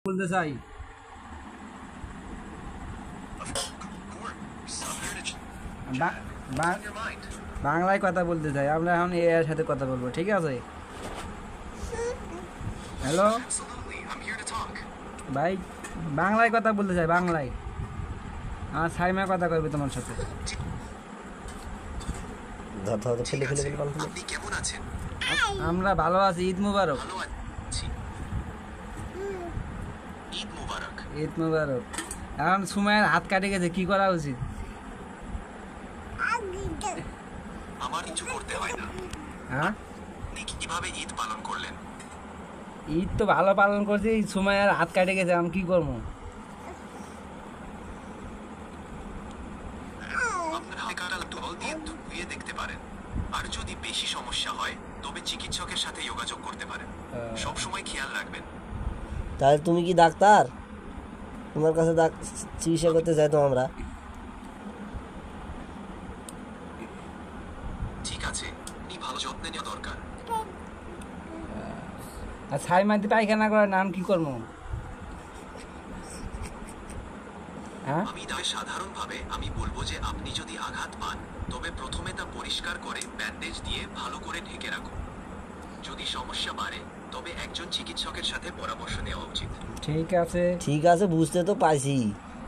বলতে চাই বাংলায় কথা বলতে চাই। আমরা এখন এর সাথে কথা বলবো, ঠিক আছে? হ্যালো ভাই, বাংলায় কথা বলতে চাই, বাংলায়। আমার সাইমা কথা কইবে তোমার সাথে। আমরা ভালো আছি। ঈদ মুবারক। ঈদ মুবারক। এখন সুমাইয়ের হাত কাটে গেছে, কি করা উচিত? আমার কিছু করতে হয় না। হ্যাঁ, আপনি কিভাবে ঈদ পালন করলেন? ঈদ তো ভালো পালন করছি, সুমাইয়ের হাত কাটে গেছে, আমি কি করবো? আপনার হাতে কাটা টুল দিয়ে ধুয়ে দেখতে পারেন। আর যদি বেশি সমস্যা হয় তবে চিকিৎসকের সাথে যোগাযোগ করতে পারেন। সব সময় খেয়াল রাখবেন। তাহলে তুমি কি ডাক্তার? তোমার কাছে চিকিৎসা করতে চাই তো আমরা। ঠিক আছে, আপনি ভালো যত্ন নেওয়া দরকার। আর সাইমাদি পায়খানা করার নাম কি করবো? হ্যাঁ, সাধারণভাবে আমি বলবো যে আপনি যদি আঘাত পান তবে প্রথমে তা পরিষ্কার করে ব্যান্ডেজ দিয়ে ভালো করে ঢেকে রাখুন। যদি সমস্যা বাড়ে তবে একজন চিকিৎসকের সাথে পরামর্শ নেওয়া উচিত। ঠিক আছে। ঠিক আছে, বুঝতে তো পাইছি,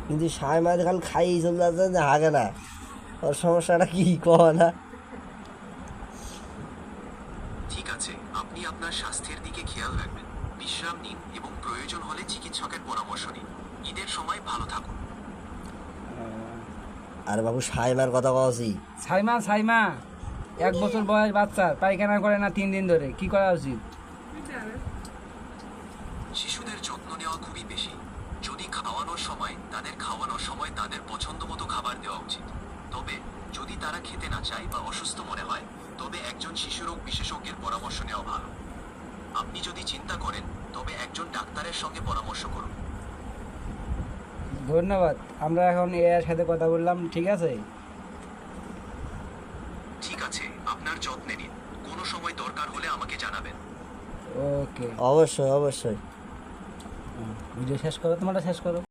কিন্তু সায় মাঝে খালি খাইয়ে চলে যাচ্ছে যে হাগে না। ওর সমস্যাটা কি কয় না? ঠিক আছে, আপনি আপনার স্বাস্থ্যের দিকে খেয়াল রাখবেন, বিশ্রাম নিন এবং প্রয়োজন হলে চিকিৎসকের পরামর্শ নিন। ঈদের সময় ভালো থাকুন। আরে বাবু, সাইমার কথা কওছি। সাইমা 1 বছর বয়স বাচ্চা পায়খানা করে না 3 দিন ধরে, কি করা উচিত? শিশুদের যত্ন নেওয়া খুবই বেশি। যদি খাওয়ানোর সময় তাদের পছন্দ মতো খাবার দেওয়া উচিত। তবে যদি তারা খেতে না চায় বা অসুস্থ মনে হয় তবে একজন শিশুরোগ বিশেষজ্ঞের পরামর্শ নেওয়া ভালো। আপনি যদি চিন্তা করেন তবে একজন ডাক্তারের সঙ্গে পরামর্শ করুন। ধন্যবাদ। আমরা এখন এর সাথে কথা বললাম, ঠিক আছে? ঠিক আছে, আপনার যত্নে নিন। কোনো সময় দরকার হলে আমাকে জানাবেন। ওকে, অবশ্যই অবশ্যই। ভিডিও শেষ করো, তোমারটা শেষ করো।